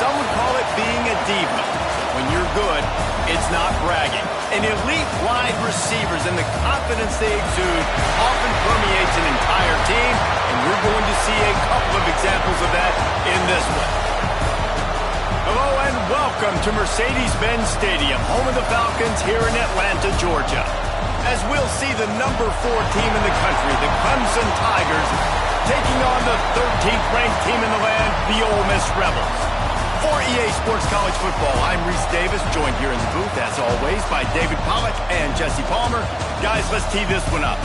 Some would call it being a diva. When you're good, it's not bragging. And elite wide receivers and the confidence they exude often permeates an entire team, and we're going to see a couple of examples of that in this one. Hello and welcome to Mercedes-Benz Stadium, home of the Falcons here in Atlanta, Georgia. As we'll see the number 4 team in the country, the Clemson Tigers, taking on the 13th ranked team in the land, the Ole Miss Rebels. For EA Sports College Football, I'm Reese Davis, joined here in the booth, as always, by David Pollack and Jesse Palmer. Guys, let's tee this one up.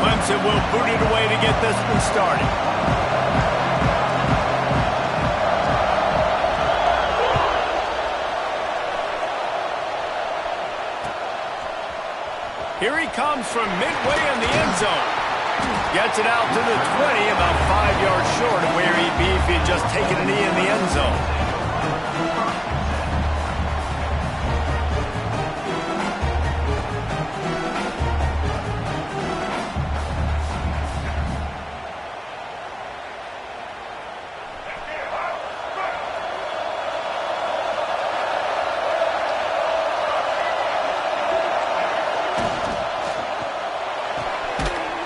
Clemson will boot it away to get this one started. Here he comes from midway in the end zone. Gets it out to the 20, about 5 yards short of where he'd be if he'd just taken a knee in the end zone.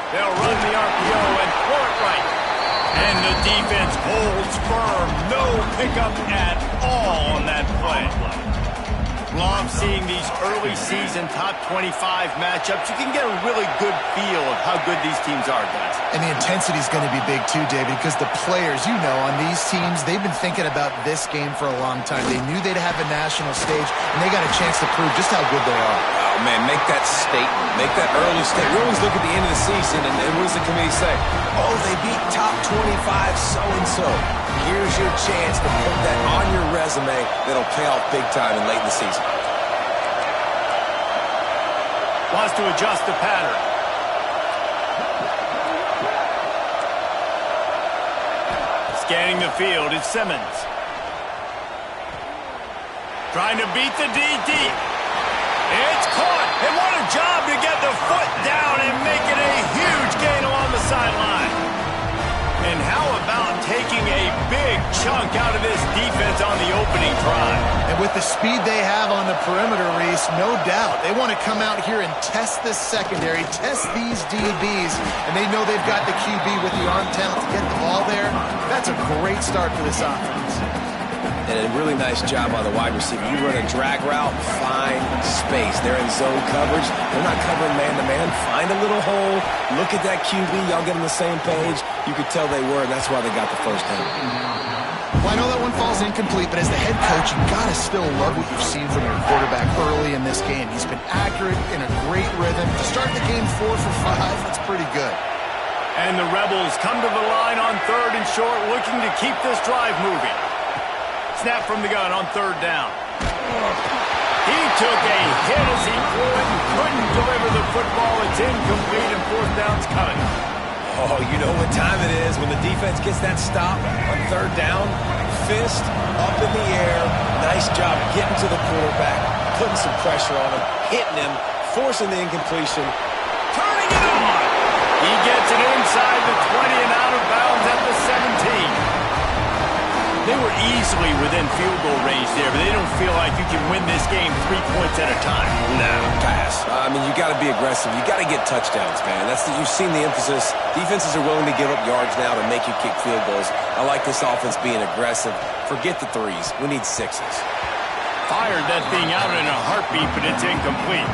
They'll run the RPO and throw it right. And the defense holds firm. No pickup at all on that play. Love seeing these early season top 25 matchups. You can get a really good feel of how good these teams are, guys. And the intensity is going to be big too, David, because the players, you know, on these teams, they've been thinking about this game for a long time. They knew they'd have a national stage, and they got a chance to prove just how good they are. Oh, man, make that statement. Make that early statement. We always look at the end of the season, and what does the committee say? Oh, they beat top 25 so-and-so. Here's your chance to put that on your resume that'll pay off big time and late in the season. Wants to adjust the pattern. Scanning the field, it's Simmons. Trying to beat the D deep. It's caught, and what a job to get the foot down and make it a huge gain along the sideline. And how about taking a big chunk out of this defense on the opening drive? And with the speed they have on the perimeter, Reese, no doubt, they want to come out here and test this secondary, test these DBs, and they know they've got the QB with the arm talent to get the ball there. That's a great start for this offense. And a really nice job on the wide receiver. You run a drag route, find space. They're in zone coverage. They're not covering man-to-man. Find a little hole. Look at that QB. Y'all get on the same page. You could tell they were, and that's why they got the first down. Well, I know that one falls incomplete, but as the head coach, you got to still love what you've seen from your quarterback early in this game. He's been accurate, in a great rhythm. To start the game 4 for 5, that's pretty good. And the Rebels come to the line on 3rd and short, looking to keep this drive moving. Snap from the gun on 3rd down. He took a hit as he threw it and couldn't deliver the football. It's incomplete and 4th down's coming. Oh, you know what time it is when the defense gets that stop on 3rd down. Fist up in the air. Nice job getting to the quarterback, putting some pressure on him, hitting him, forcing the incompletion. Turning it on. He gets it inside the 20 and out of bounds at the 17. They were easily within field goal range there, but they don't feel like you can win this game 3 points at a time. No, pass. I mean, you got to be aggressive. You got to get touchdowns, man. You've seen the emphasis. Defenses are willing to give up yards now to make you kick field goals. I like this offense being aggressive. Forget the 3s. We need 6s. Fired that thing out in a heartbeat, but it's incomplete.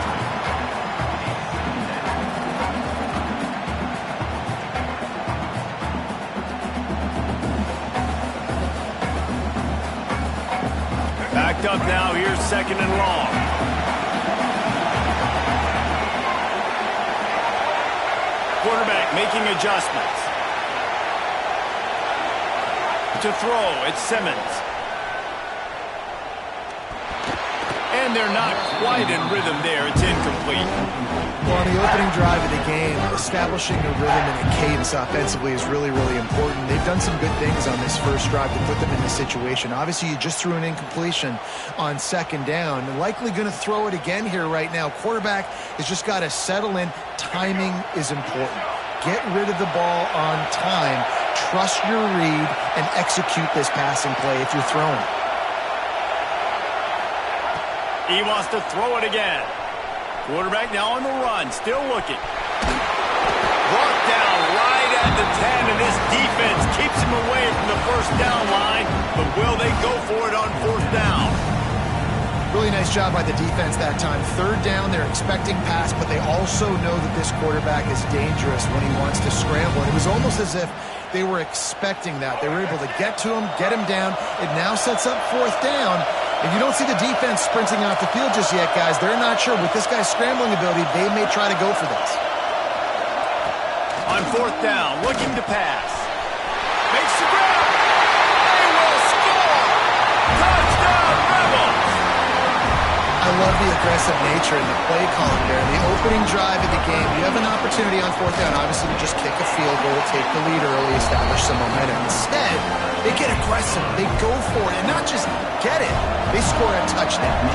Backed up now, here's 2nd and long. Quarterback making adjustments. To throw, it's Simmons. And they're not quite in rhythm there, it's incomplete. Well, on the opening drive of the game, establishing a rhythm and a cadence offensively is really, really important. They've done some good things on this first drive to put them in this situation. Obviously, you just threw an incompletion on second down. Likely going to throw it again here right now. Quarterback has just got to settle in. Timing is important. Get rid of the ball on time. Trust your read and execute this passing play if you're throwing it. He wants to throw it again. Quarterback now on the run, still looking. Brought down right at the 10, and this defense keeps him away from the first down line. But will they go for it on fourth down? Really nice job by the defense that time. Third down, they're expecting pass, but they also know that this quarterback is dangerous when he wants to scramble. And it was almost as if they were expecting that. They were able to get to him, get him down. It now sets up fourth down. And you don't see the defense sprinting off the field just yet, guys. They're not sure. With this guy's scrambling ability, they may try to go for this. On fourth down, looking to pass. Makes the grab. They will score. Touchdown, Rebels. I love the aggressive nature and the play calling there. In the opening drive of the game, you have an opportunity on fourth down, obviously, to just kick a field goal, take the lead early, establish some momentum. Instead, they get aggressive. They go for it, and not just get it. They score a touchdown.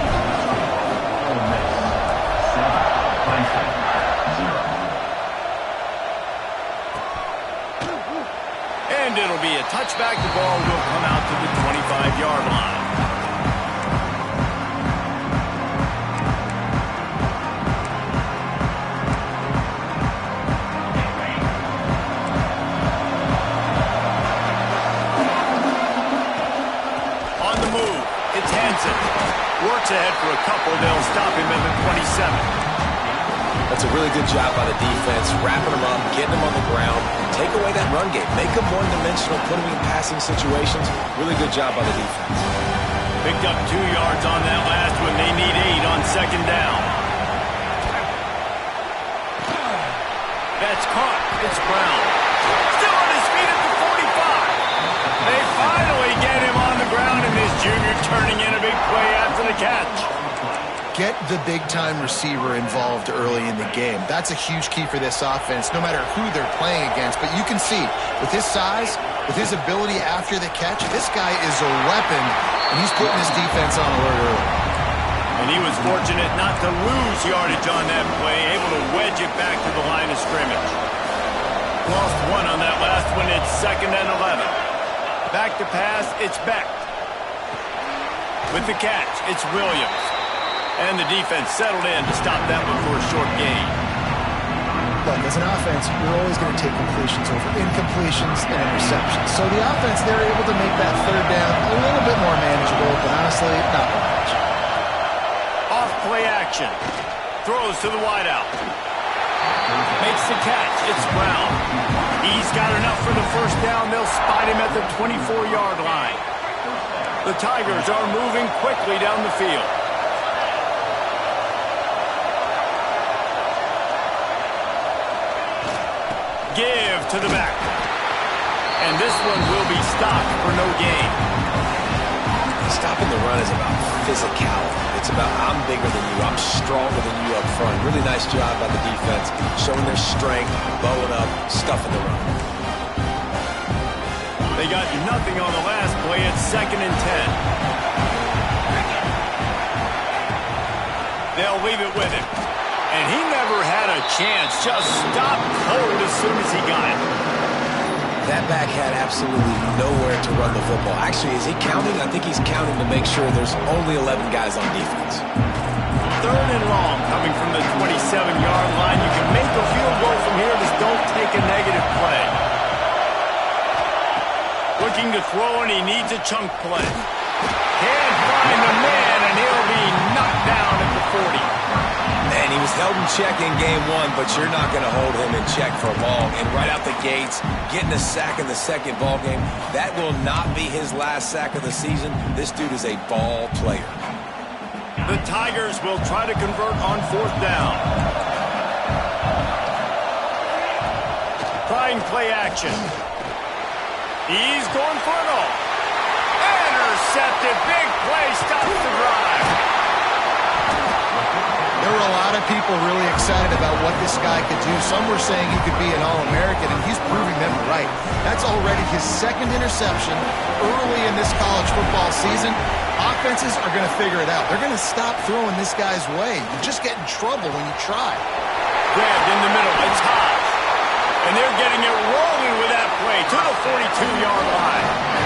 And it'll be a touchback. The ball will come out to the 25-yard line. Works ahead for a couple. They'll stop him at the 27. That's a really good job by the defense, wrapping him up, getting him on the ground, take away that run game, make him one-dimensional, put him in passing situations. Really good job by the defense. Picked up 2 yards on that last one. They need 8 on second down. That's caught. It's Brown. Still on his feet at the 45. They finally get him on the ground, and this junior turning in a big play after the catch. Get the big-time receiver involved early in the game. That's a huge key for this offense, no matter who they're playing against. But you can see, with his size, with his ability after the catch, this guy is a weapon, and he's putting his defense on alert early. And he was fortunate not to lose yardage on that play, able to wedge it back to the line of scrimmage. Lost 1 on that last one. It's 2nd and 11. Back to pass, it's Beck. With the catch, it's Williams. And the defense settled in to stop that one for a short gain. Look, as an offense, you're always going to take completions over incompletions and interceptions. So the offense, they're able to make that third down a little bit more manageable, but honestly, not much. Off play action. Throws to the wideout. Makes the catch. It's Brown. He's got enough for the first down. They'll spot him at the 24-yard line. The Tigers are moving quickly down the field. Give to the back. And this one will be stopped for no gain. Stopping the run is about physicality. It's about I'm bigger than you, I'm stronger than you up front. Really nice job by the defense, showing their strength, bowing up, stuffing the run. They got nothing on the last play. It's 2nd and 10. They'll leave it with him. And he never had a chance. Just stopped cold as soon as he got it. That back had absolutely nowhere to run the football. Actually, is he counting? I think he's counting to make sure there's only 11 guys on defense. 3rd and long coming from the 27-yard line. You can make a field goal from here. Just don't take a negative play. Looking to throw, and he needs a chunk play. Can't find the man, and he'll be knocked down at the 40. And he was held in check in game 1, but you're not going to hold him in check for long. And right out the gates, getting a sack in the second ball game, that will not be his last sack of the season. This dude is a ball player. The Tigers will try to convert on fourth down. Trying play action. He's going for it all. Intercepted. Big play. Stops the drive. There were a lot of people really excited about what this guy could do. Some were saying he could be an All-American, and he's proving them right. That's already his second interception early in this college football season. Offenses are going to figure it out. They're going to stop throwing this guy's way. You just get in trouble when you try. Grabbed in the middle. It's high. And they're getting it rolling with that play to the 42-yard line.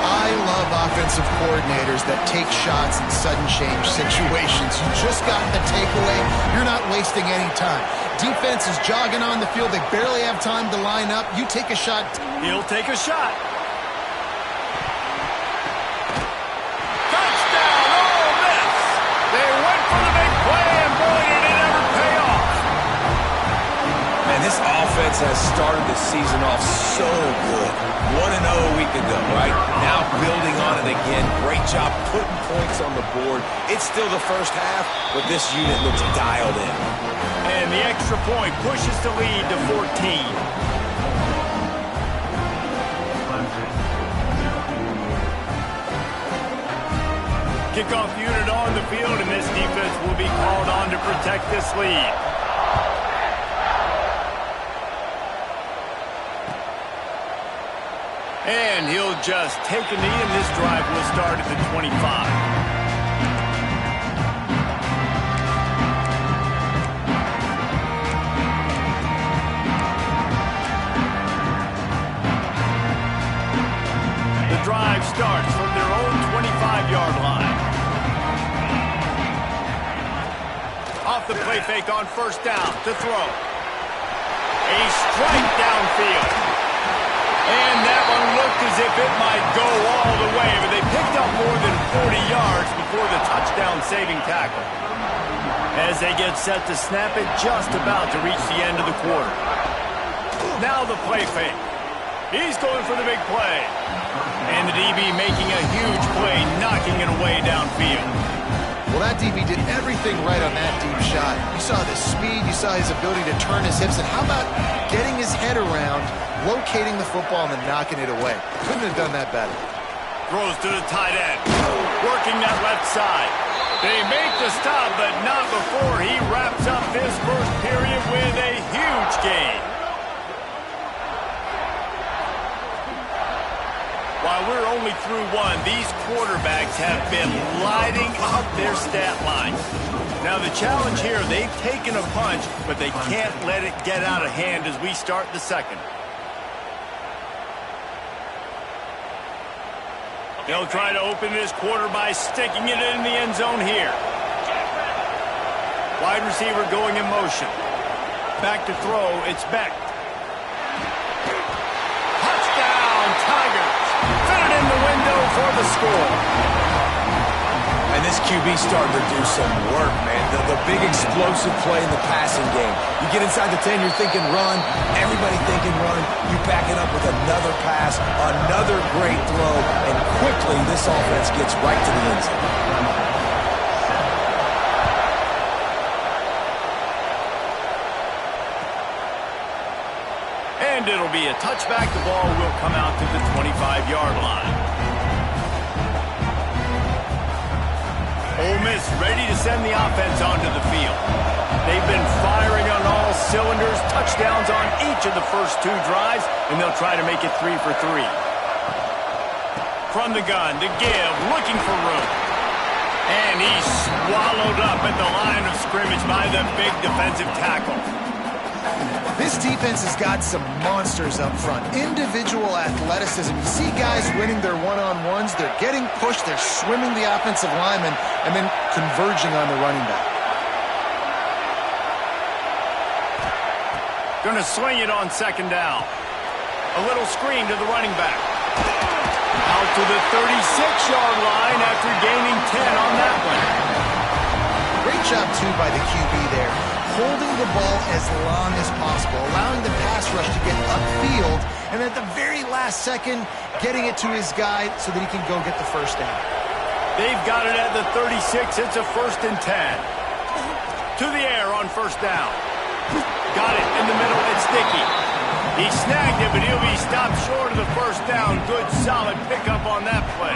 I love offensive coordinators that take shots in sudden change situations. You just got the takeaway. You're not wasting any time. Defense is jogging on the field. They barely have time to line up. You take a shot. He'll take a shot. Touchdown, Ole Miss. They went for the big play, and boy, did it ever pay off. Man, this offense has started the season off so good. 1-0 a week ago, right? Now building on it again. Great job putting points on the board. It's still the first half, but this unit looks dialed in. And the extra point pushes the lead to 14. Kickoff unit on the field, and this defense will be called on to protect this lead. And he'll just take a knee, and this drive will start at the 25. The drive starts from their own 25-yard line. Off the play fake on first down to throw. A strike downfield. And that one looked as if it might go all the way, but they picked up more than 40 yards before the touchdown-saving tackle. As they get set to snap it, just about to reach the end of the quarter. Now the play fake. He's going for the big play. And the DB making a huge play, knocking it away downfield. Well, that DB did everything right on that deep shot. You saw the speed, you saw his ability to turn his hips, and how about getting his head around, locating the football, and then knocking it away? Couldn't have done that better. Throws to the tight end, working that left side. They make the stop, but not before he wraps up this first period with a huge gain. While we're only through one, these quarterbacks have been lighting up their stat line. Now the challenge here, they've taken a punch, but they can't let it get out of hand as we start the second. They'll try to open this quarter by sticking it in the end zone here. Wide receiver going in motion. Back to throw, it's Beck. Touchdown, Tigers. Fit it in the window for the score. And this QB starting to do some work, man. The big explosive play in the passing game. You get inside the 10, you're thinking run. Everybody thinking run. You back it up with another pass, another great throw, and quickly this offense gets right to the end zone. And it'll be a touchback. The ball will come out to the 25-yard line. Ole Miss ready to send the offense onto the field. They've been firing on all cylinders, touchdowns on each of the first two drives, and they'll try to make it 3 for 3. From the gun to give, looking for room. And he's swallowed up at the line of scrimmage by the big defensive tackle. This defense has got some monsters up front. Individual athleticism. You see guys winning their one-on-ones. They're getting pushed. They're swimming the offensive lineman and then converging on the running back. Going to swing it on second down. A little screen to the running back. Out to the 36-yard line after gaining 10 on that one. Great job, too, by the QB there. Holding the ball as long as possible, allowing the pass rush to get upfield, and at the very last second, getting it to his guy so that he can go get the first down. They've got it at the 36. It's a 1st and 10. To the air on first down. Got it in the middle. It's Dickey. He snagged it, but he'll be stopped short of the first down. Good, solid pickup on that play.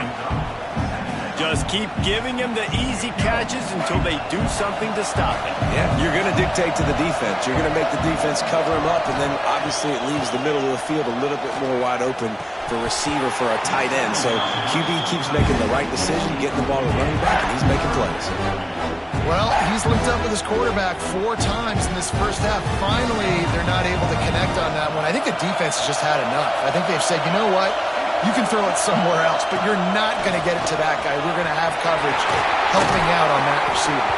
Just keep giving him the easy catches until they do something to stop it. Yeah, you're going to dictate to the defense. You're going to make the defense cover him up, and then obviously it leaves the middle of the field a little bit more wide open for receiver for a tight end. So QB keeps making the right decision, getting the ball to running back, and he's making plays. Well, he's linked up with his quarterback 4 times in this first half. Finally, they're not able to connect on that one. I think the defense has just had enough. I think they've said, you know what? You can throw it somewhere else, but you're not going to get it to that guy. We're going to have coverage helping out on that receiver.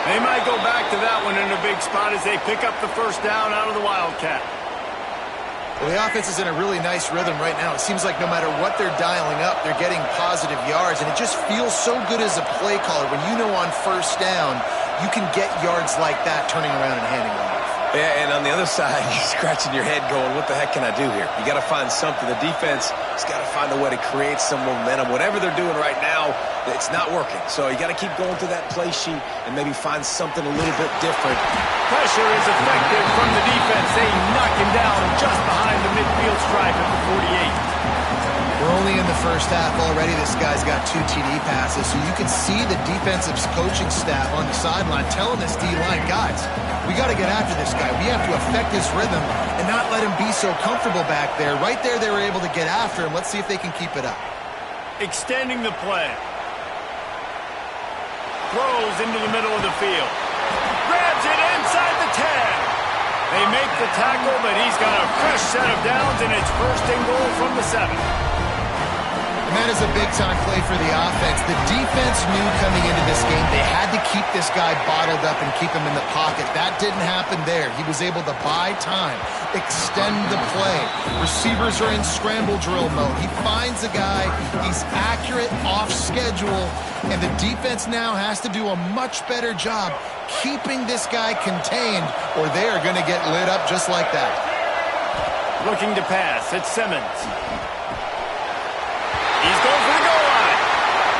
They might go back to that one in a big spot as they pick up the first down out of the Wildcat. Well, the offense is in a really nice rhythm right now. It seems like no matter what they're dialing up, they're getting positive yards, and it just feels so good as a play caller when you know on first down you can get yards like that turning around and handing it off. Yeah, and on the other side, you're scratching your head going, what the heck can I do here? You got to find something. The defense has got to find a way to create some momentum. Whatever they're doing right now, it's not working. So you got to keep going through that play sheet and maybe find something a little bit different. Pressure is effective from the defense. They knock him down just behind the midfield stripe at the 48. We're only in the first half already. This guy's got 2 TD passes, so you can see the defensive coaching staff on the sideline telling this D-line, guys, we got to get after this guy. We have to affect his rhythm and not let him be so comfortable back there. Right there, they were able to get after him. Let's see if they can keep it up. Extending the play. Throws into the middle of the field. Grabs it inside the 10. They make the tackle, but he's got a fresh set of downs, and it's first and goal from the 7. And that is a big-time play for the offense. The defense knew coming into this game they had to keep this guy bottled up and keep him in the pocket. That didn't happen there. He was able to buy time, extend the play. Receivers are in scramble drill mode. He finds a guy. He's accurate, off schedule, and the defense now has to do a much better job keeping this guy contained, or they are going to get lit up just like that. Looking to pass. It's Simmons. He's going for the goal line.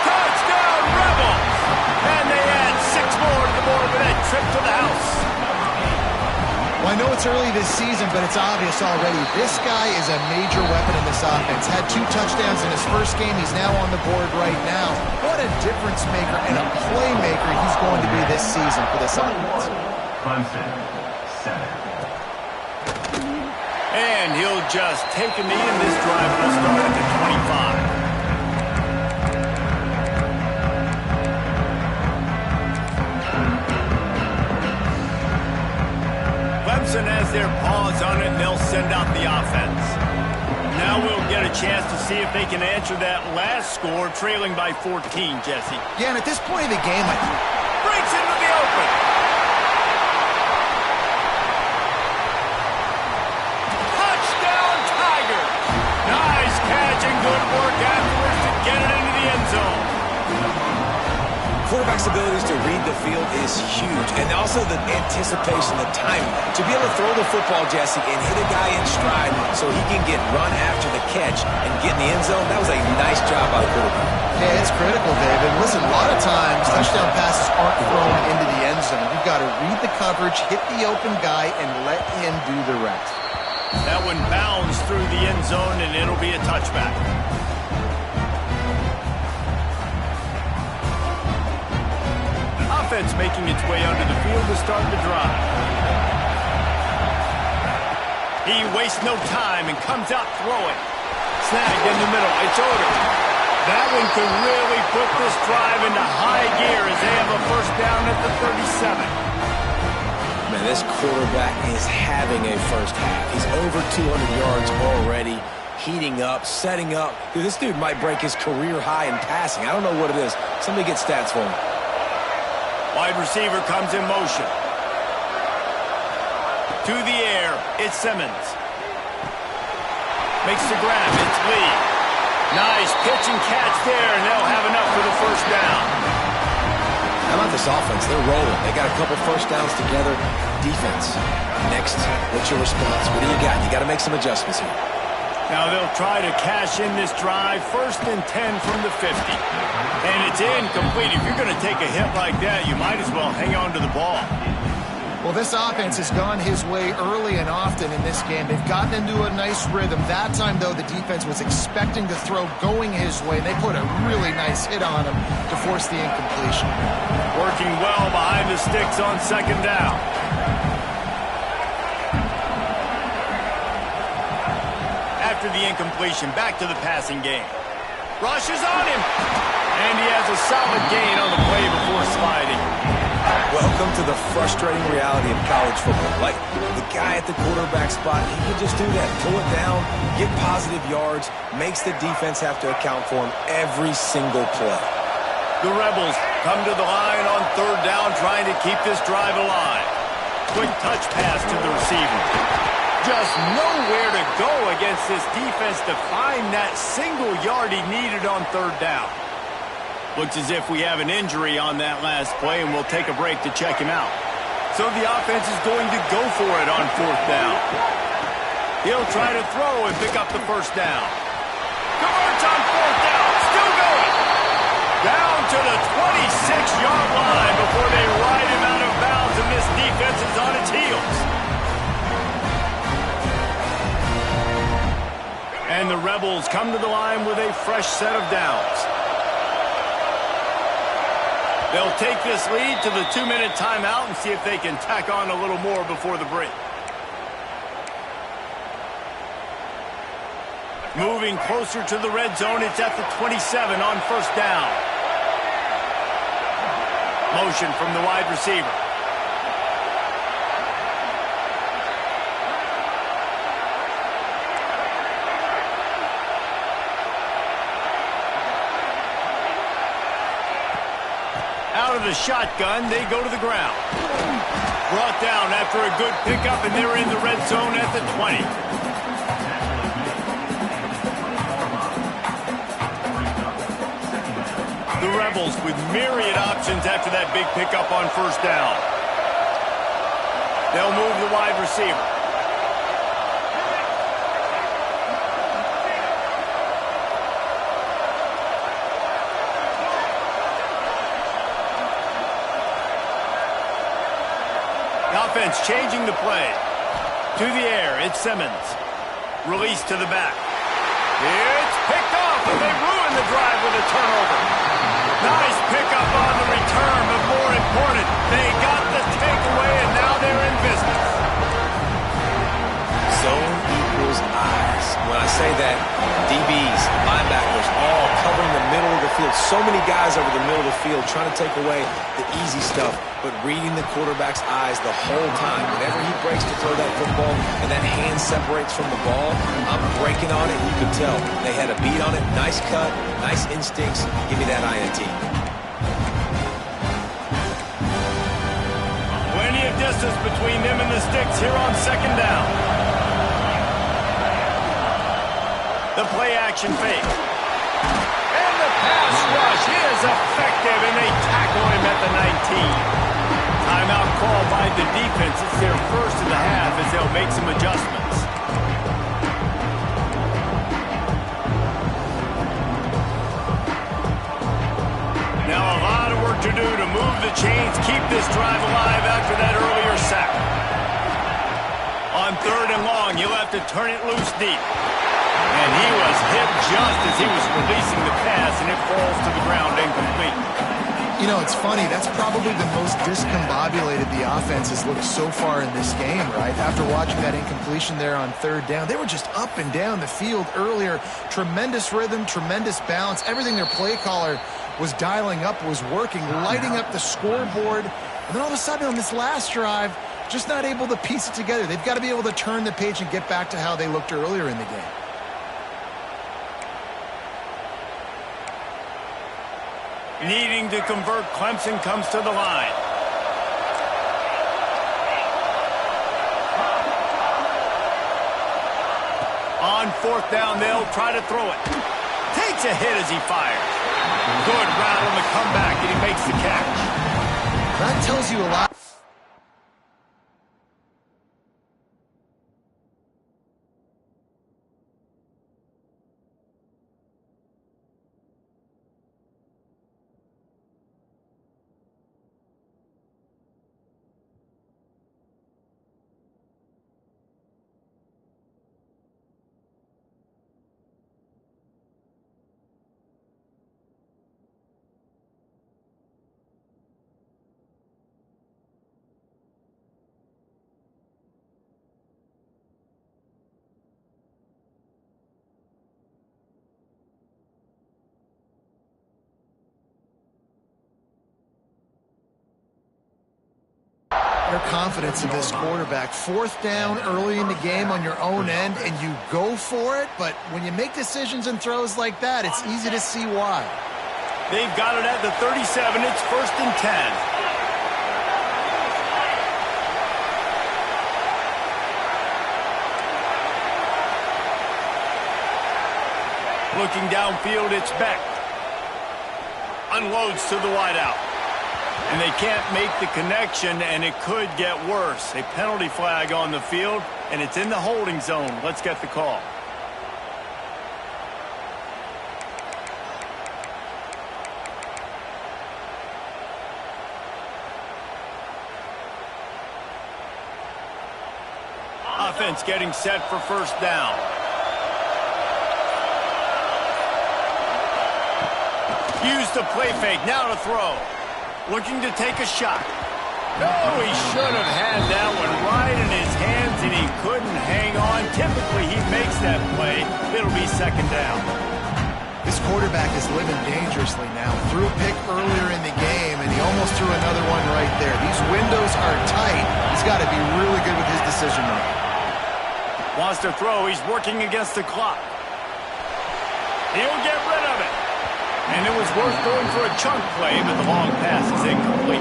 Touchdown, Rebels! And they add 6 more to the board with that trip to the house. Well, I know it's early this season, but it's obvious already. This guy is a major weapon in this offense. Had 2 touchdowns in his first game. He's now on the board right now. What a difference maker and a playmaker he's going to be this season for this offense. Clemson, 7. And he'll just take a knee, and this drive will start at the 25. Clemson has their paws on it, and they'll send out the offense. Now we'll get a chance to see if they can answer that last score, trailing by 14, Jesse. Yeah, and at this point of the game, Breaks into the open. Touchdown, Tigers! Nice catch and good work afterwards to get it into the end zone. Quarterback's abilities to read the field is huge, and also the anticipation, the timing. To be able to throw the football, Jesse, and hit a guy in stride so he can get run after the catch and get in the end zone, that was a nice job by the quarterback. yeah, it's critical, David. Listen, a lot of times touchdown passes aren't thrown into the end zone. You've got to read the coverage, hit the open guy, and let him do the rest. That one bounds through the end zone, and it'll be a touchback. Offense making its way onto the field to start the drive. He wastes no time and comes out throwing. Snagged in the middle. It's Odom. That one could really put this drive into high gear as they have a first down at the 37. Man, this quarterback is having a first half. He's over 200 yards already, heating up, setting up. Dude, this dude might break his career high in passing. I don't know what it is. Somebody get stats for him. Wide receiver comes in motion. To the air, it's Simmons. Makes the grab, it's Lee. Nice pitch and catch there, and they'll have enough for the first down. How about this offense? They're rolling. They got a couple first downs together. Defense. Next, what's your response? What do you got? You got to make some adjustments here. Now they'll try to cash in this drive. First and 10 from the 50. And it's incomplete. If you're going to take a hit like that, you might as well hang on to the ball. Well, this offense has gone his way early and often in this game. They've gotten into a nice rhythm. That time, though, the defense was expecting to throw going his way. They put a really nice hit on him to force the incompletion. Working well behind the sticks on second down. After the incompletion, back to the passing game. Rush is on him. And he has a solid gain on the play before sliding. Welcome to the frustrating reality of college football. Like, the guy at the quarterback spot, he can just do that. Pull it down, get positive yards, makes the defense have to account for him every single play. The Rebels come to the line on third down, trying to keep this drive alive. Quick touch pass to the receiver. Just nowhere to go against this defense to find that single yard he needed on third down. Looks as if we have an injury on that last play, and we'll take a break to check him out. So the offense is going to go for it on fourth down. He'll try to throw and pick up the first down. Converts on fourth down. Still going. Down to the 26-yard line before they ride him out of bounds, and this defense is on its heels. And the Rebels come to the line with a fresh set of downs. They'll take this lead to the 2-minute timeout and see if they can tack on a little more before the break. Moving closer to the red zone, it's at the 27 on first down. Motion from the wide receiver. Out of the shotgun, they go to the ground. Brought down after a good pickup, and they're in the red zone at the 20. The Rebels with myriad options after that big pickup on first down. They'll move the wide receiver. Offense changing the play. To the air, it's Simmons. Release to the back. It's picked off, and they ruin the drive with a turnover. Nice pickup on the return, but more important, they got the takeaway, and now they're in business. Zone equals eyes. When I say that, DBs, linebackers, all covering the middle of the field. So many guys over the middle of the field trying to take away the easy stuff, but reading the quarterback's eyes the whole time. Whenever he breaks to throw that football and that hand separates from the ball, I'm breaking on it. You can tell they had a beat on it. Nice cut, nice instincts. Give me that INT. Plenty of distance between them and the sticks here on second down. The play action fake. And the pass rush is effective, and they tackle him at the 19. Timeout called by the defense. It's their first of the half as they'll make some adjustments. Now a lot of work to do to move the chains, keep this drive alive after that earlier sack. On third and long, you'll have to turn it loose deep. And he was hit just as he was releasing the pass, and it falls to the ground incomplete. You know, it's funny. That's probably the most discombobulated the offense has looked so far in this game, right? After watching that incompletion there on third down, they were just up and down the field earlier. Tremendous rhythm, tremendous balance. Everything their play caller was dialing up was working, lighting up the scoreboard. And then all of a sudden on this last drive, just not able to piece it together. They've got to be able to turn the page and get back to how they looked earlier in the game. Needing to convert, Clemson comes to the line. On fourth down, they'll try to throw it. Takes a hit as he fires. Good route on the comeback, and he makes the catch. That tells you a lot. of confidence in this quarterback. Fourth down early in the game on your own end, and you go for it. But when you make decisions and throws like that, it's easy to see why. They've got it at the 37. It's 1st and 10. Looking downfield, it's Beck. Unloads to the wideout. And they can't make the connection, and it could get worse. A penalty flag on the field, and it's in the holding zone. Let's get the call. Offense getting set for first down. Use the play fake, now to throw. Looking to take a shot. No, he should have had that one right in his hands, and he couldn't hang on. Typically, he makes that play. It'll be 2nd down. This quarterback is living dangerously now. Threw a pick earlier in the game, and he almost threw another one right there. These windows are tight. He's got to be really good with his decision-making. Wants to throw. He's working against the clock. He'll get rid of it. And it was worth going for a chunk play, but the long pass is incomplete.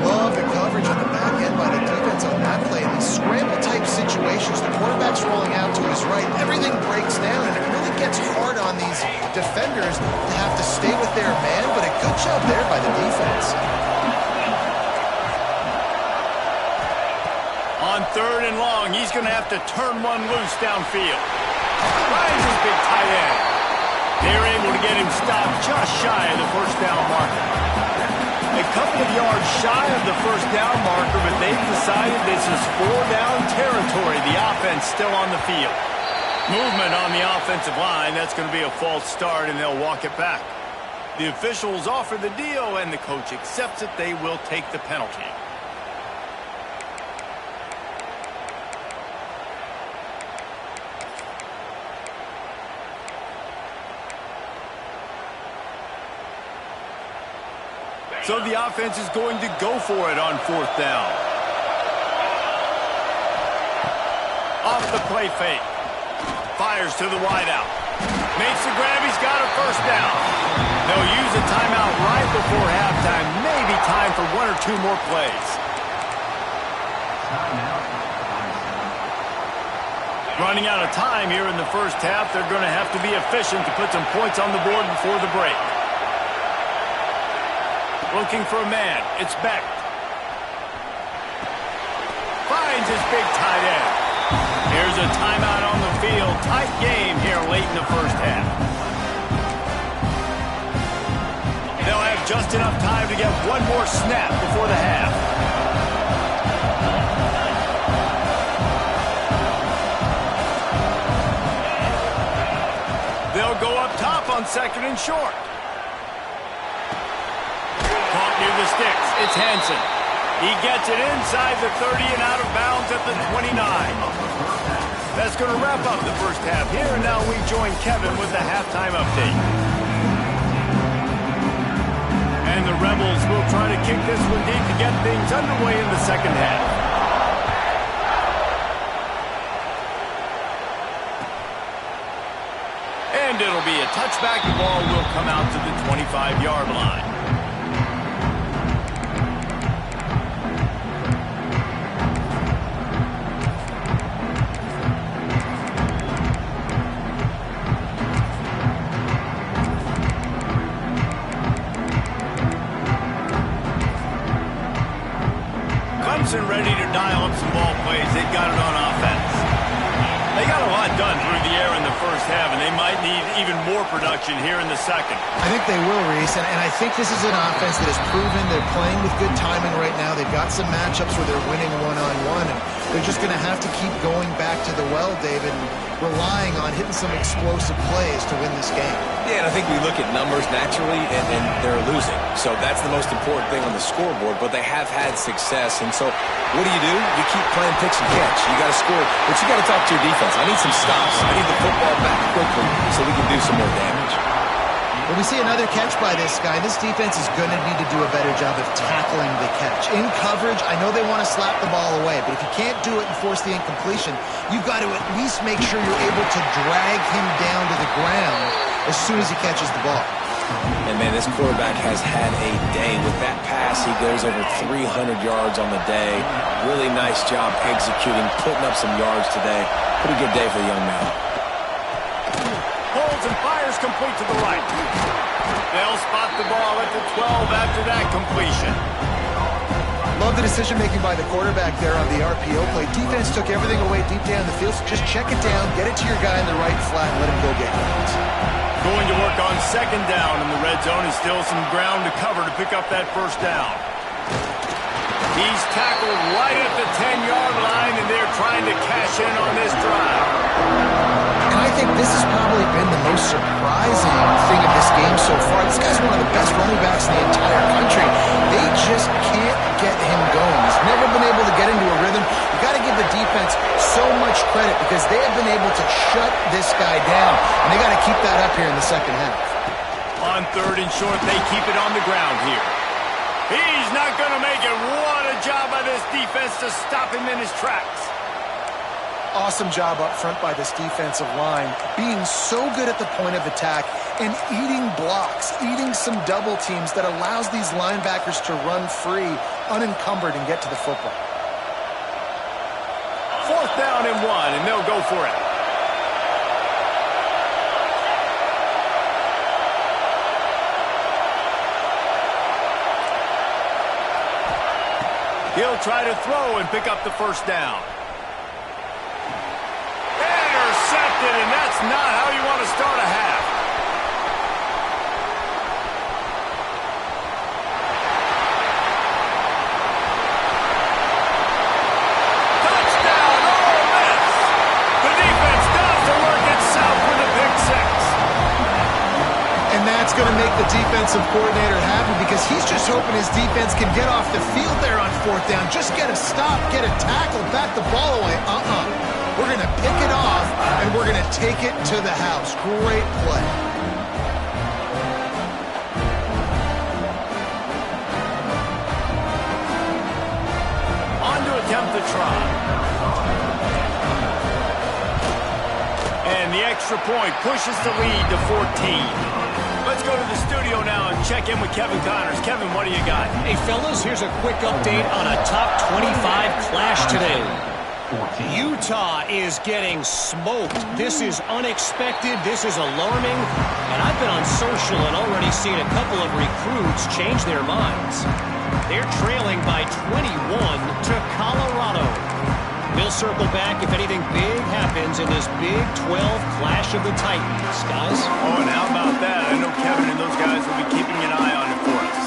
Love the coverage on the back end by the defense on that play. In these scramble-type situations, the quarterback's rolling out to his right. Everything breaks down, and it really gets hard on these defenders to have to stay with their man, but a good job there by the defense. On 3rd and long, he's going to have to turn one loose downfield. Finds his big tight end. They're able to get him stopped just shy of the first down marker. A couple of yards shy of the first down marker, but they've decided this is 4-down territory. The offense still on the field. Movement on the offensive line. That's going to be a false start, and they'll walk it back. The officials offer the deal, and the coach accepts it. They will take the penalty. So the offense is going to go for it on 4th down. Off the play fake. Fires to the wideout. Makes the grab. He's got a first down. They'll use a timeout right before halftime. Maybe time for 1 or 2 more plays. Running out of time here in the first half. They're going to have to be efficient to put some points on the board before the break. Looking for a man. It's Beck. Finds his big tight end. Here's a timeout on the field. Tight game here late in the first half. They'll have just enough time to get one more snap before the half. They'll go up top on 2nd and short. Near the sticks, it's Hansen. He gets it inside the 30 and out of bounds at the 29. That's going to wrap up the first half here, and now we join Kevin with the halftime update. And the Rebels will try to kick this one deep to get things underway in the second half. And it'll be a touchback. The ball will come out to the 25-yard line. Ready to dial up some ball plays. They've got it on offense. They got a lot done through the air in the first half, and they might need even more production here in the second. I think they will, Reese, and I think this is an offense that has proven they're playing with good timing right now. They've got some matchups where they're winning one-on-one, and they're just going to have to keep going back to the well, David, and relying on hitting some explosive plays to win this game. Yeah, and I think we look at numbers naturally, and they're losing. So that's the most important thing on the scoreboard, but they have had success. And so what do? You keep playing pitch and catch. You got to score, but you got to talk to your defense. I need some stops. I need the football back quickly so we can do some more damage. Well, we see another catch by this guy. This defense is going to need to do a better job of tackling the catch. In coverage, I know they want to slap the ball away, but if you can't do it and force the incompletion, you've got to at least make sure you're able to drag him down to the ground as soon as he catches the ball. And, man, this quarterback has had a day. With that pass, he goes over 300 yards on the day. Really nice job executing, putting up some yards today. Pretty good day for the young man. Holds and fires complete to the right. They'll spot the ball at the 12 after that completion. Love the decision-making by the quarterback there on the RPO play. Defense took everything away deep down the field. So just check it down, get it to your guy in the right flat, and let him go get it. Going to work on second down in the red zone. Is still some ground to cover to pick up that first down. He's tackled right at the 10-yard line, and they're trying to cash in on this drive. And I think this has probably been the most surprising thing of this game so far. This guy's one of the best running backs in the entire country. They just can't get him going. He's never been able to get into a rhythm. You got to give the defense so much credit because they have been able to shut this guy down. And they got to keep that up here in the second half. On third and short, they keep it on the ground here. He's not going to make it. What a job by this defense to stop him in his tracks. Awesome job up front by this defensive line, being so good at the point of attack and eating blocks, eating some double teams that allows these linebackers to run free, unencumbered, and get to the football. Fourth down and 1, and they'll go for it. He'll try to throw and pick up the first down. Intercepted, and that's not how you want to start a half. Touchdown, Ole Miss! The defense does the work itself with a pick six. And that's going to make the defensive coordinator happy because he's just hoping his defense can get off the field there on fourth down. Just get a stop, get a tackle, bat the ball away. We're going to pick it off, and we're going to take it to the house. Great play. On to attempt the try. And the extra point pushes the lead to 14. Let's go to the studio now and check in with Kevin Connors. Kevin, what do you got? Hey, fellas, here's a quick update on a top 25 clash today. Utah is getting smoked. This is unexpected. This is alarming. And I've been on social and already seen a couple of recruits change their minds. They're trailing by 21 to Colorado. We'll circle back if anything big happens in this Big 12 clash of the Titans, guys. Oh, and how about that? I know Kevin and those guys will be keeping an eye on it for us.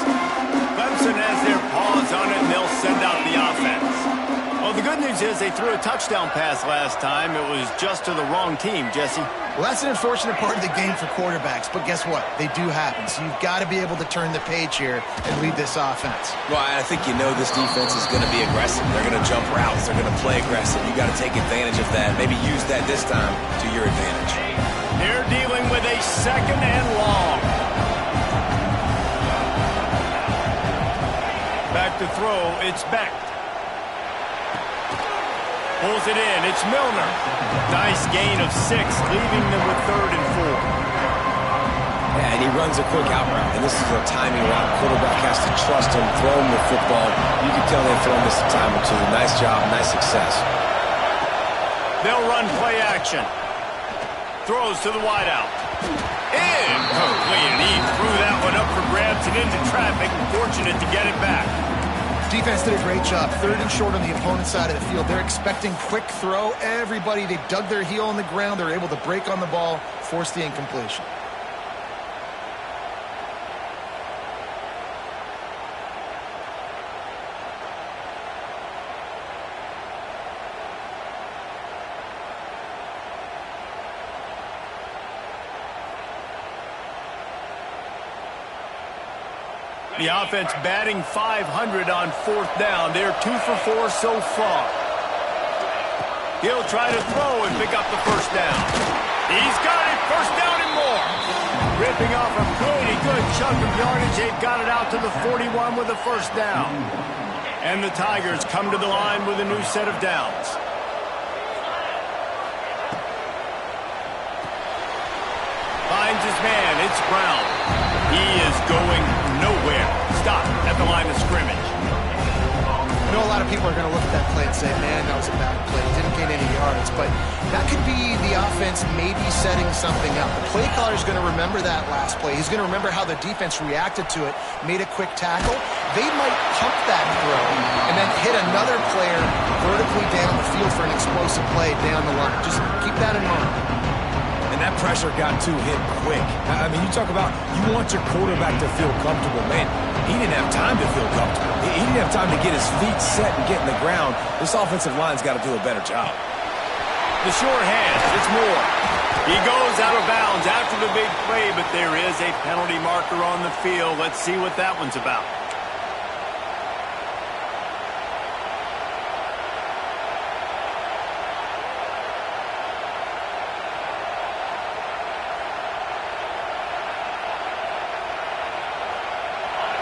Clemson has their paws on it, and they'll send out the offense. Well, the good news is they threw a touchdown pass last time. It was just to the wrong team, Jesse. Well, that's an unfortunate part of the game for quarterbacks, but guess what? They do happen, so you've got to be able to turn the page here and lead this offense. Well, I think you know this defense is going to be aggressive. They're going to jump routes. They're going to play aggressive. You got to take advantage of that. Maybe use that this time to your advantage. They're dealing with a second and long. Back to throw. It's Beck. Pulls it in. It's Milner. Nice gain of 6, leaving them with third and 4. Yeah, and he runs a quick out route. And this is a timing route. Quarterback has to trust him, throw him the football. You can tell they've thrown this a time or two. Nice job, nice success. They'll run play action. Throws to the wideout. Incomplete. And he threw that one up for grabs and into traffic. Fortunate to get it back. Defense did a great job. Third and short on the opponent's side of the field. They're expecting quick throw. Everybody, they dug their heel on the ground. They're able to break on the ball, force the incompletion. The offense batting .500 on fourth down. They're 2 for 4 so far. He'll try to throw and pick up the first down. He's got it. First down and more. Ripping off a good chunk of yardage. They've got it out to the 41 with a first down. And the Tigers come to the line with a new set of downs. Finds his man. It's Brown. He is going nowhere. Stop at the line of scrimmage. I know a lot of people are going to look at that play and say, man, that was a bad play. Didn't gain any yards. But that could be the offense maybe setting something up. The play caller is going to remember that last play. He's going to remember how the defense reacted to it, made a quick tackle. They might pump that throw and then hit another player vertically down the field for an explosive play down the line. Just keep that in mind. And that pressure got to him quick. I mean, you talk about you want your quarterback to feel comfortable. Man, he didn't have time to feel comfortable. He didn't have time to get his feet set and get in the ground. This offensive line's got to do a better job. The short hands, it's Moore. He goes out of bounds after the big play, but there is a penalty marker on the field. Let's see what that one's about.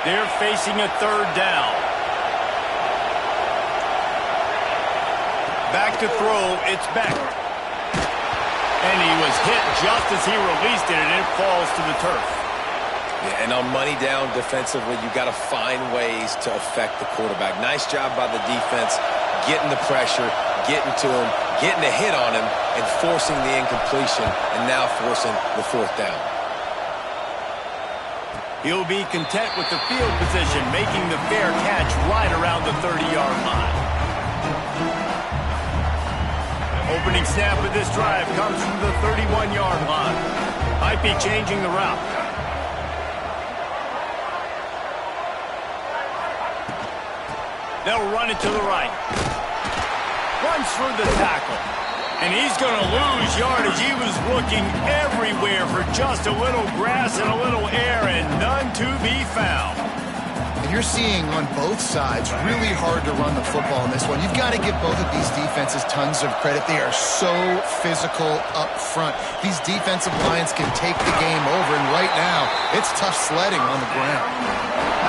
They're facing a third down. Back to throw, it's Beck. And he was hit just as he released it, and it falls to the turf. Yeah, and on money down defensively, you got to find ways to affect the quarterback. Nice job by the defense, getting the pressure, getting to him, getting a hit on him, and forcing the incompletion, and now forcing the fourth down. He'll be content with the field position, making the fair catch right around the 30-yard line. Opening snap of this drive comes from the 31-yard line. Might be changing the route. They'll run it to the right. Runs through the tackle. And he's going to lose yardage. He was looking everywhere for just a little grass and a little air, and none to be found. And you're seeing on both sides really hard to run the football in this one. You've got to give both of these defenses tons of credit. They are so physical up front. These defensive lines can take the game over, and right now, it's tough sledding on the ground.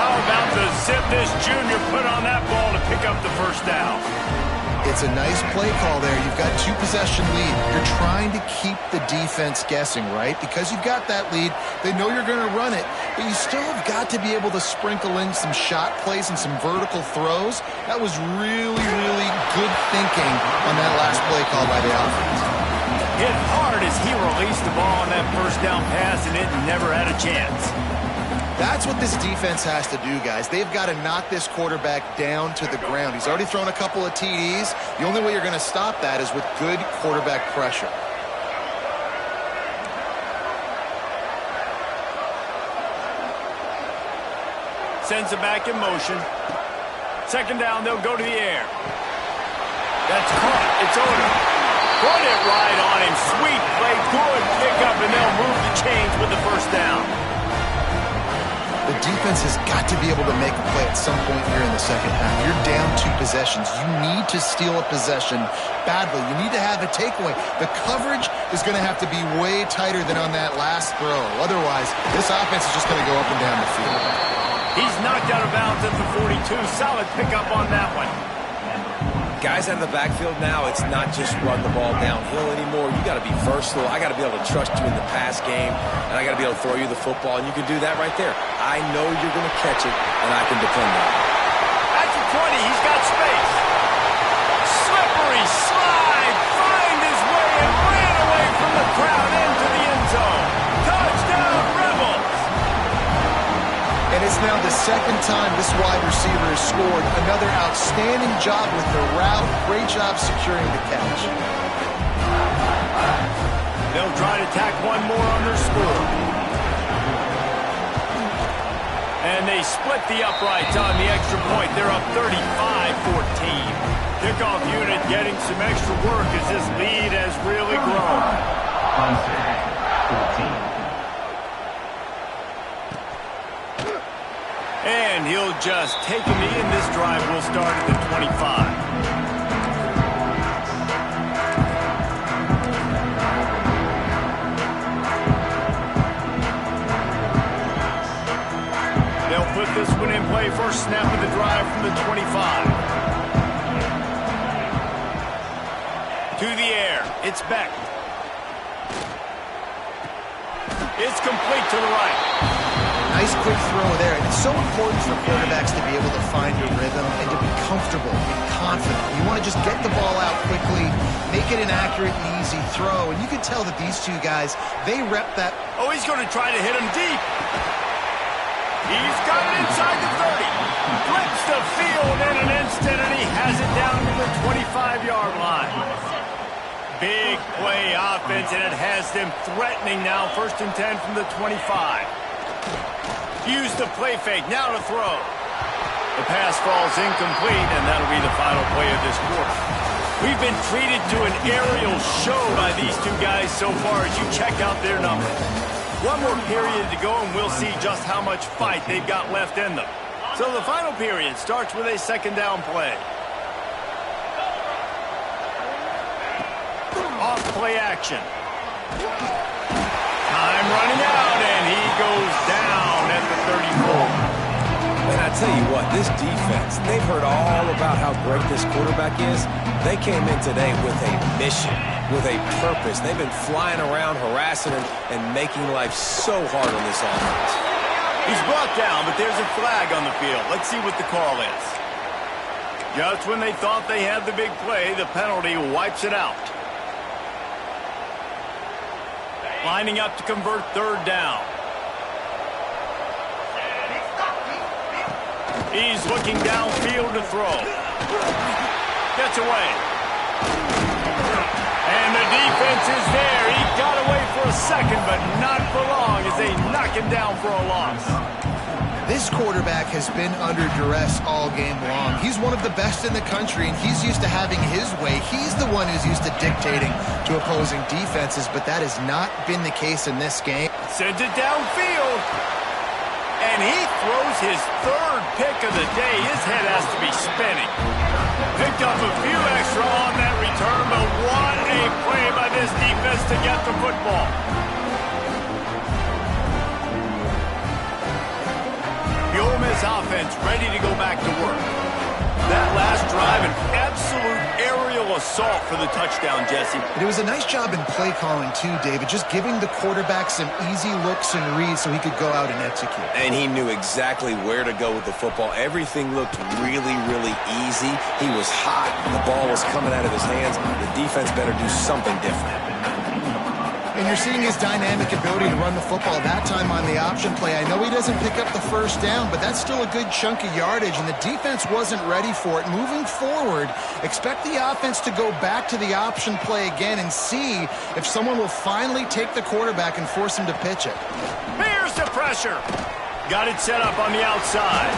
How about the zip this junior put on that ball to pick up the first down? It's a nice play call there. You've got two-possession lead. You're trying to keep the defense guessing, right? Because you've got that lead, they know you're going to run it, but you still have got to be able to sprinkle in some shot plays and some vertical throws. That was really, really good thinking on that last play call by the offense. Hit hard as he released the ball on that first down pass, and it never had a chance. That's what this defense has to do, guys. They've got to knock this quarterback down to the ground. He's already thrown a couple of TDs. The only way you're going to stop that is with good quarterback pressure. Sends it back in motion. Second down, they'll go to the air. That's caught. It's over. Put it right on him. Sweet play. Good pickup, and they'll move the chains with the first down. The defense has got to be able to make a play at some point here in the second half. You're down 2 possessions. You need to steal a possession badly. You need to have a takeaway. The coverage is going to have to be way tighter than on that last throw. Otherwise, this offense is just going to go up and down the field. He's knocked out of bounds at the 42. Solid pickup on that one. Guys out of the backfield now, it's not just run the ball downhill anymore. You got to be versatile. I got to be able to trust you in the pass game, and I got to be able to throw you the football, and you can do that right there. I know you're going to catch it, and I can depend on it. At the 20, he's got space. Slippery slide, find his way, and ran away from the crowd into the end zone. Touchdown, Rebels! And it's now the second time this wide receiver has scored. Another outstanding job with the route. Great job securing the catch. They'll try to tack one more on their score. And they split the uprights on the extra point. They're up 35-14. Kickoff unit getting some extra work as this lead has really grown. 14. And he'll just take a knee, and this drive will start at the 25. from the 25. To the air. It's Beck. It's complete to the right. Nice quick throw there. And it's so important for quarterbacks to be able to find your rhythm and to be comfortable and confident. You want to just get the ball out quickly, make it an accurate and easy throw. And you can tell that these two guys, they rep that. Oh, he's going to try to hit him deep. He's got it inside the 30. Flips the field in an instant, and he has it down to the 25-yard line. Big play offense, and it has them threatening now. 1st and 10 from the 25. Use the play fake, now to throw. The pass falls incomplete, and that'll be the final play of this quarter. We've been treated to an aerial show by these two guys so far as you check out their numbers. One more period to go, and we'll see just how much fight they've got left in them. So the final period starts with a 2nd down play. Off play action. Time running out, and he goes down at the 34. And I tell you what, this defense, they've heard all about how great this quarterback is. They came in today with a mission, with a purpose. They've been flying around, harassing him, and making life so hard on this offense. He's brought down, but there's a flag on the field. Let's see what the call is. Just when they thought they had the big play, the penalty wipes it out. Lining up to convert 3rd down. He's looking downfield to throw. Gets away. And the defense is there. He got away for a second, but not for long as they knock him down for a loss. This quarterback has been under duress all game long. He's one of the best in the country, and he's used to having his way. He's the one who's used to dictating to opposing defenses, but that has not been the case in this game. Sends it downfield. And he throws his 3rd pick of the day. His head has to be spinning. Picked up a few extra on that return, but what a play by this defense to get the football. The Ole Miss offense ready to go back to work. That last drive, an absolute aerial assault for the touchdown, Jesse. It was a nice job in play calling, too, David, just giving the quarterback some easy looks and reads so he could go out and execute. And he knew exactly where to go with the football. Everything looked really, really easy. He was hot. The ball was coming out of his hands. The defense better do something different. And you're seeing his dynamic ability to run the football, that time on the option play. I know he doesn't pick up the 1st down, but that's still a good chunk of yardage, and the defense wasn't ready for it. Moving forward, expect the offense to go back to the option play again and see if someone will finally take the quarterback and force him to pitch it. Here's the pressure. Got it set up on the outside.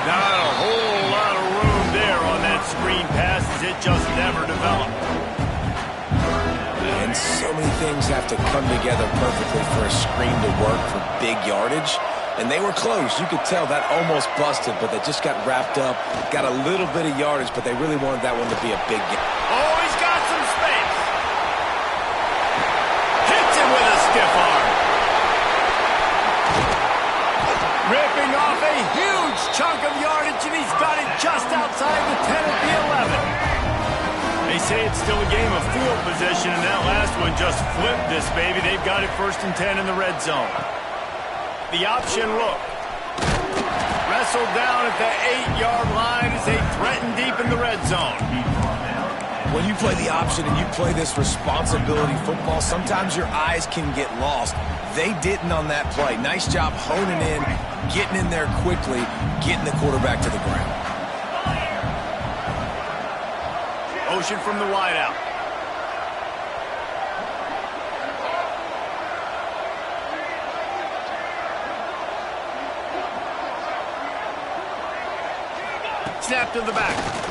Not a whole lot of room there on that screen pass as it just never developed. And so many things have to come together perfectly for a screen to work for big yardage. And they were close. You could tell that almost busted, but they just got wrapped up, got a little bit of yardage, but they really wanted that one to be a big game. Oh, he's got some space. Hits him with a stiff arm. Ripping off a huge chunk of yardage, and he's got it just outside the 10 at the 11. They say it's still a game of field position, and that last one just flipped this baby. They've got it 1st and 10 in the red zone. The option look. Wrestled down at the 8-yard line as they threaten deep in the red zone. When you play the option and you play this responsibility football, sometimes your eyes can get lost. They didn't on that play. Nice job honing in, getting in there quickly, getting the quarterback to the ground. Motion from the wideout. Snap to the back.